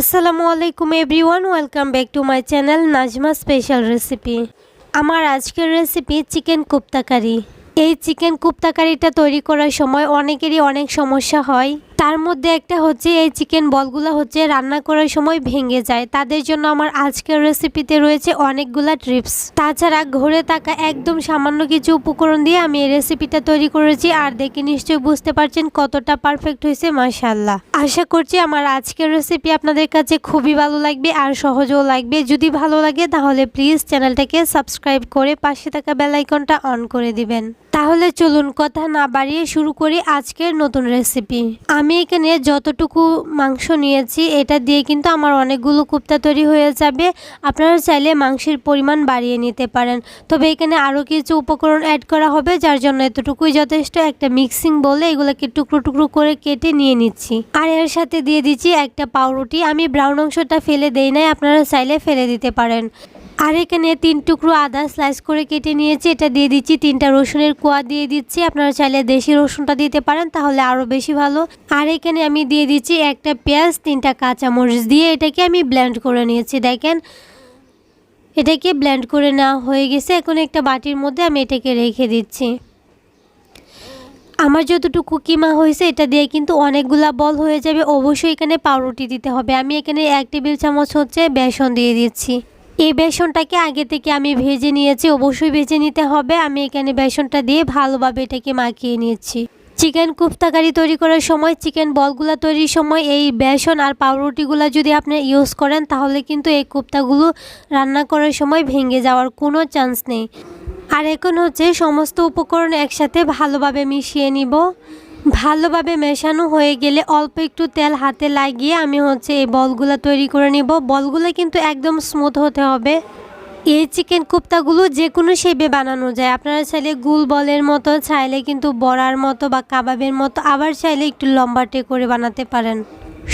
আসসালামু আলাইকুম everyone, welcome back to my channel Najma special recipe. আমার আজকের রেসিপি চিকেন কোপ্তা কারি। এই চিকেন কোপ্তা কারিটা তৈরি করার সময় অনেকেরই অনেক সমস্যা হয়। তার মধ্যে একটা হচ্ছে এই চিকেন বলগুলো রান্না করার সময় ভেঙে যায়। তাদের জন্য আমার আজকের রেসিপিতে রয়েছে অনেকগুলা টিপস। তাছাড়া ঘরে থাকা একদম সামান্য কিছু উপকরণ দিয়ে আমি এই রেসিপিটা তৈরি করেছি, আর দেখে নিশ্চয়ই বুঝতে পারছেন কতটা পারফেক্ট হয়েছে। মাশাআল্লাহ। আশা করছি আমার আজকের রেসিপি আপনাদের কাছে খুবই ভালো লাগবে আর সহজও লাগবে। যদি ভালো লাগে তাহলে প্লিজ চ্যানেলটাকে সাবস্ক্রাইব করে পাশে থাকা বেল আইকনটা অন করে দিবেন। তাহলে চলুন কথা না বাড়িয়ে শুরু করি আজকের নতুন রেসিপি। আমি এখানে যতটুকু মাংস নিয়েছি এটা দিয়ে কিন্তু আমার অনেকগুলো কোপ্তা তৈরি হয়ে যাবে। আপনারা চাইলে মাংসের পরিমাণ বাড়িয়ে নিতে পারেন, তবে এখানে আরও কিছু উপকরণ অ্যাড করা হবে, যার জন্য এতটুকুই যথেষ্ট। একটা মিক্সিং বলে এগুলোকে টুকরো টুকরো করে কেটে নিয়ে নিচ্ছি, আর এর সাথে দিয়ে দিচ্ছি একটা পাউরুটি। আমি ব্রাউন অংশটা ফেলে দেই নাই, আপনারা চাইলে ফেলে দিতে পারেন। আর এখানে 3 টুকরো আদা স্লাইস করে কেটে নিয়েছি, এটা দিয়ে দিচ্ছি। 3টা রসুনের কোয়া দিয়ে দিচ্ছি, আপনারা চাইলে দেশি রসুনটা দিতে পারেন, তাহলে আরও বেশি ভালো। আর এখানে আমি দিয়ে দিচ্ছি একটা পেঁয়াজ, 3টা কাঁচামরিচ দিয়ে এটাকে আমি ব্লেন্ড করে নিয়েছি। দেখেন এটাকে ব্লেন্ড করে নেওয়া হয়ে গেছে। এখন একটা বাটির মধ্যে আমি এটাকে রেখে দিচ্ছি। আমার যতটুকু কিমা হয়েছে এটা দিয়ে কিন্তু অনেকগুলা বল হয়ে যাবে। অবশ্যই এখানে পাউরুটি দিতে হবে। আমি এখানে 1 টেবিল চামচ বেসন দিয়ে দিচ্ছি। এই বেসনটাকে আগে থেকে আমি ভেজে নিয়েছি, অবশ্যই ভেজে নিতে হবে। আমি এখানে বেসনটা দিয়ে ভালোভাবে এটাকে মাখিয়ে নিয়েছি। চিকেন কোপ্তা কারি তৈরি করার সময়, চিকেন বলগুলো তৈরির সময় এই বেসন আর পাউরুটিগুলো যদি আপনি ইউজ করেন তাহলে কিন্তু এই কোপ্তাগুলো রান্না করার সময় ভেঙে যাওয়ার কোনো চান্স নেই। আর এখন সমস্ত উপকরণ একসাথে ভালোভাবে মিশিয়ে নিব। ভালোভাবে মেশানো হয়ে গেলে অল্প একটু তেল হাতে লাগিয়ে আমি এই বলগুলো তৈরি করে নিব। বলগুলো কিন্তু একদম স্মুথ হতে হবে। এই চিকেন কোপ্তাগুলো যে কোনো শেপে বানানো যায়। আপনারা চাইলে গুল বলের মতো, চাইলে কিন্তু বড়ার মতো বা কাবাবের মতো, আবার চাইলে একটু লম্বাটে করে বানাতে পারেন।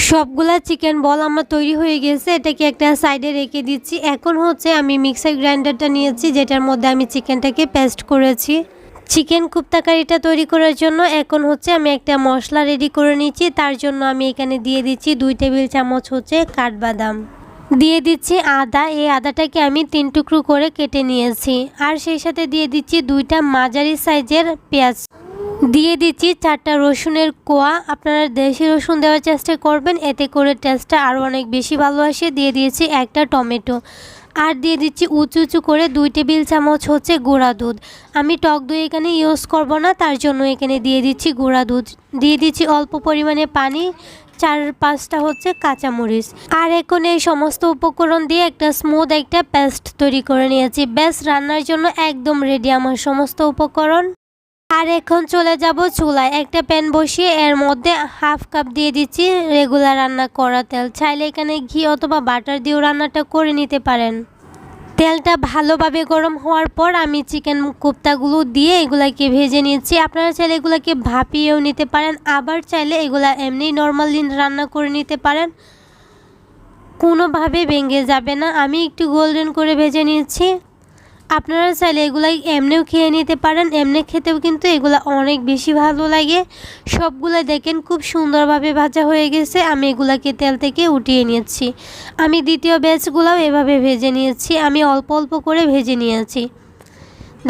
সবগুলা চিকেন বল আমার তৈরি হয়ে গেছে, এটাকে একটা সাইডে রেখে দিচ্ছি। এখন আমি মিক্সার গ্রাইন্ডারটা নিয়েছি, যেটার মধ্যে আমি চিকেনটাকে পেস্ট করেছি। চিকেন কোপ্তা কারিটা তৈরি করার জন্য এখন আমি একটা মশলা রেডি করে নিচ্ছি। তার জন্য আমি এখানে দিয়ে দিচ্ছি 2 টেবিল চামচ কাঠবাদাম, দিয়ে দিচ্ছি আদা। এই আদাটাকে আমি 3 টুকরো করে কেটে নিয়েছি। আর সেই সাথে দিয়ে দিচ্ছি 2টা মাঝারি সাইজের পেঁয়াজ, দিয়ে দিচ্ছি 4টা রসুনের কোয়া। আপনারা দেশি রসুন দেওয়ার চেষ্টা করবেন, এতে করে টেস্টটা আরও অনেক বেশি ভালো আসে। দিয়ে দিয়েছি একটা টমেটো, আর দিয়ে দিচ্ছি উঁচু উঁচু করে 2 টেবিল চামচ গুঁড়া দুধ। আমি টক দই এখানে ইউজ করব না, তার জন্য এখানে দিয়ে দিচ্ছি গুঁড়া দুধ। দিয়ে দিচ্ছি অল্প পরিমাণে পানি, 4-5টা কাঁচামরিচ। আর এখন এই সমস্ত উপকরণ দিয়ে একটা স্মুথ একটা পেস্ট তৈরি করে নিয়েছি। ব্যাস, রান্নার জন্য একদম রেডি আমার সমস্ত উপকরণ। আর এখন চলে যাব চুলায়। একটা প্যান বসিয়ে এর মধ্যে 1/2 কাপ দিয়ে দিচ্ছি রেগুলার রান্না করা তেল। চাইলে এখানে ঘি অথবা বাটার দিয়েও রান্নাটা করে নিতে পারেন। তেলটা ভালোভাবে গরম হওয়ার পর আমি চিকেন কোপ্তাগুলো দিয়ে এগুলাকে ভেজে নিচ্ছি। আপনারা চাইলে এগুলাকে ভাপিয়েও নিতে পারেন, আবার চাইলে এগুলা এমনি নর্মালি রান্না করে নিতে পারেন, কোনোভাবে ভেঙে যাবে না। আমি একটু গোল্ডেন করে ভেজে নিচ্ছি। আপনারা চাইলে এগুলা এমনিও খেয়ে নিতে পারেন, এমনি খেতেও কিন্তু এগুলা অনেক বেশি ভালো লাগে। সবগুলা দেখেন খুব সুন্দরভাবে ভাজা হয়ে গেছে। আমি এগুলাকে তেল থেকে উঠিয়ে নিয়েছি। আমি দ্বিতীয় ব্যাচগুলাও এভাবে ভেজে নিয়েছি। আমি অল্প অল্প করে ভেজে নিয়েছি।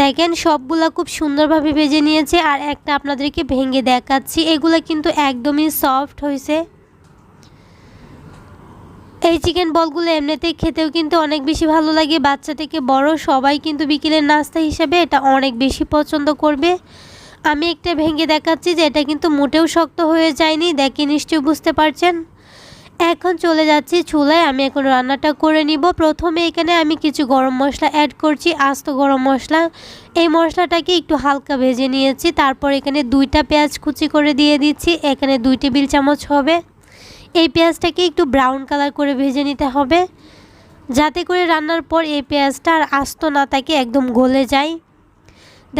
দেখেন সবগুলা খুব সুন্দরভাবে ভেজে নিয়েছি। আর একটা আপনাদেরকে ভেঙে দেখাচ্ছি, এগুলা কিন্তু একদমই সফট হয়েছে। এই চিকেন বলগুলো এমনিতেই খেতেও কিন্তু অনেক বেশি ভালো লাগে। বাচ্চা থেকে বড় সবাই কিন্তু বিকেলের নাস্তা হিসেবে এটা অনেক বেশি পছন্দ করবে। আমি একটা ভেঙে দেখাচ্ছি যে এটা কিন্তু মোটেও শক্ত হয়ে যায়নি, দেখে নিশ্চয়ই বুঝতে পারছেন। এখন চলে যাচ্ছি চুলায়। আমি এখন রান্নাটা করে নিব। প্রথমে এখানে আমি কিছু গরম মশলা অ্যাড করছি, আস্ত গরম মশলা। এই মশলাটাকে একটু হালকা ভেজে নিয়েছি। তারপর এখানে 2টা পেঁয়াজ কুচি করে দিয়ে দিচ্ছি। এখানে 2 টেবিল চামচ হবে। এই পেঁয়াজটাকে একটু ব্রাউন কালার করে ভেজে নিতে হবে, যাতে করে রান্নার পর এই পেঁয়াজটা আর আস্ত না থাকে, একদম গলে যায়।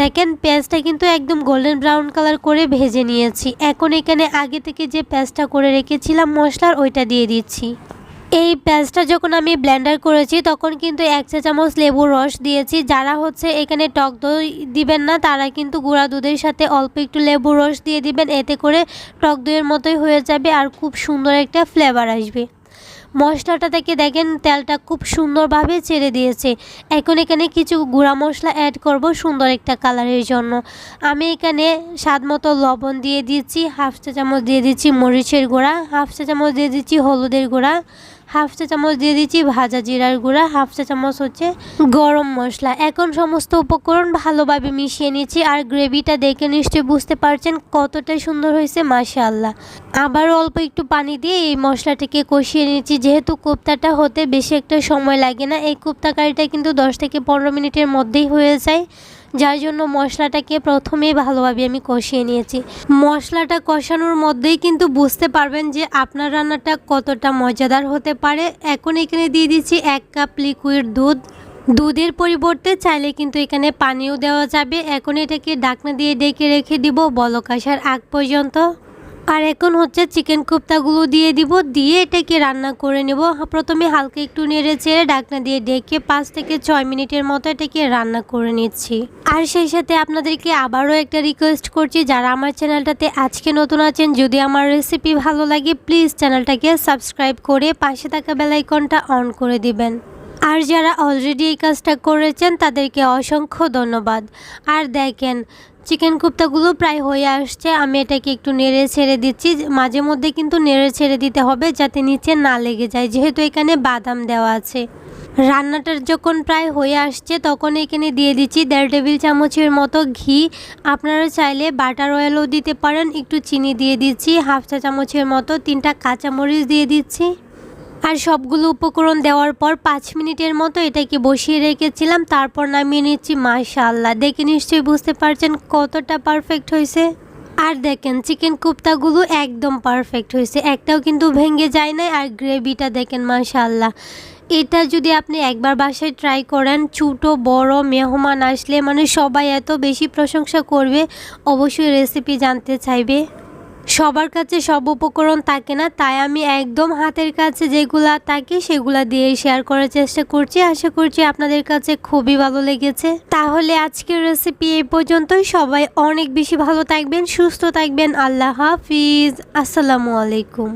দেখেন পেঁয়াজটা কিন্তু একদম গোল্ডেন ব্রাউন কালার করে ভেজে নিয়েছি। এখন এখানে আগে থেকে যে পেস্টটা করে রেখেছিলাম মশলার, ওইটা দিয়ে দিচ্ছি। এই পেস্টটা যখন আমি ব্লেন্ডার করেছি তখন কিন্তু 1 চা চামচ লেবুর রস দিয়েছি। যারা এখানে টক দই দিবেন না তারা কিন্তু গুঁড়া দুধের সাথে অল্প একটু লেবুর রস দিয়ে দিবেন, এতে করে টক দইয়ের মতোই হয়ে যাবে আর খুব সুন্দর একটা ফ্লেভার আসবে। মশলাটা থেকে দেখেন তেলটা খুব সুন্দরভাবে ছেড়ে দিয়েছে। এখন এখানে কিছু গুঁড়া মশলা অ্যাড করব সুন্দর একটা কালারের জন্য। আমি এখানে স্বাদ মতো লবণ দিয়ে দিচ্ছি, হাফ চা চামচ দিয়ে দিচ্ছি মরিচের গুঁড়া, হাফ চা চামচ দিয়ে দিচ্ছি হলুদের গুঁড়া, হাফ চা চামচ দিয়ে দিচ্ছি ভাজা জিরার গুঁড়া, হাফ চা চামচ হচ্ছে গরম মশলা। এখন সমস্ত উপকরণ ভালোভাবে মিশিয়ে নিচ্ছি। আর গ্রেভিটা দেখে নিশ্চয়ই বুঝতে পারছেন কতটা সুন্দর হয়েছে, মাশাআল্লাহ। আবার অল্প একটু পানি দিয়ে এই মশলাটাকে কষিয়ে নিচ্ছি। যেহেতু কোপ্তাটা হতে বেশি একটা সময় লাগে না, এই কোপ্তা কারিটা কিন্তু 10 থেকে 15 মিনিটের মধ্যেই হয়ে যায়, যার জন্য মশলাটাকে প্রথমেই ভালোভাবে আমি কষিয়ে নিয়েছি। মশলাটা কষানোর মধ্যেই কিন্তু বুঝতে পারবেন যে আপনার রান্নাটা কতটা মজাদার হতে পারে। এখন এখানে দিয়ে দিচ্ছি 1 কাপ লিকুইড দুধ। দুধের পরিবর্তে চাইলে কিন্তু এখানে পানিও দেওয়া যাবে। এখন এটাকে ঢাকনা দিয়ে ঢেকে রেখে দিব বলক আসার আগ পর্যন্ত। আর এখন হচ্ছে চিকেন কোপ্তাগুলো দিয়ে দিব, দিয়ে এটাকে রান্না করে নেব। প্রথমে হালকা একটু নেড়ে চেড়ে ঢাকনা দিয়ে ঢেকে 5 থেকে 6 মিনিটের মতো এটাকে রান্না করে নিচ্ছি। আর সেই সাথে আপনাদেরকে আবারও একটা রিকোয়েস্ট করছি, যারা আমার চ্যানেলটাতে আজকে নতুন আছেন, যদি আমার রেসিপি ভালো লাগে প্লিজ চ্যানেলটাকে সাবস্ক্রাইব করে পাশে থাকা বেল আইকনটা অন করে দিবেন। আর যারা অলরেডি এই কাজটা করেছেন তাদেরকে অসংখ্য ধন্যবাদ। আর দেখেন চিকেন কোপ্তাগুলো প্রায় হয়ে আসছে। আমি এটাকে একটু নেড়ে ছেড়ে দিচ্ছি, মাঝে মধ্যে কিন্তু নেড়ে ছেড়ে দিতে হবে যাতে নিচে না লেগে যায়, যেহেতু এখানে বাদাম দেওয়া আছে। রান্নাটার যখন প্রায় হয়ে আসছে তখন এখানে দিয়ে দিচ্ছি 1.5 টেবিল চামচের মতো ঘি। আপনারা চাইলে বাটার অয়েলও দিতে পারেন। একটু চিনি দিয়ে দিচ্ছি, হাফ চা চামচের মতো 3টা কাঁচামরিচ দিয়ে দিচ্ছি। আর সবগুলো উপকরণ দেওয়ার পর 5 মিনিটের মতো এটাকে বসিয়ে রেখেছিলাম, তারপর নামিয়ে নিচ্ছি। মাশাআল্লাহ, দেখে নিশ্চয়ই বুঝতে পারছেন কতটা পারফেক্ট হয়েছে। আর দেখেন চিকেন কোপ্তাগুলো একদম পারফেক্ট হয়েছে, একটাও কিন্তু ভেঙে যায় না। আর গ্রেভিটা দেখেন মাশাআল্লাহ। এটা যদি আপনি একবার বাসায় ট্রাই করেন, ছোটো বড় মেহমান আসলে মানে সবাই এত বেশি প্রশংসা করবে, অবশ্যই রেসিপি জানতে চাইবে। সবার কাছে সব উপকরণ থাকে না, তাই আমি একদম হাতের কাছে যেগুলা থাকে সেগুলা দিয়ে শেয়ার করার চেষ্টা করছি। আশা করছি আপনাদের কাছে খুবই ভালো লেগেছে। তাহলে আজকের রেসিপি এই পর্যন্তই। সবাই অনেক বেশি ভালো থাকবেন, সুস্থ থাকবেন। আল্লাহ হাফিজ, আসসালামু আলাইকুম।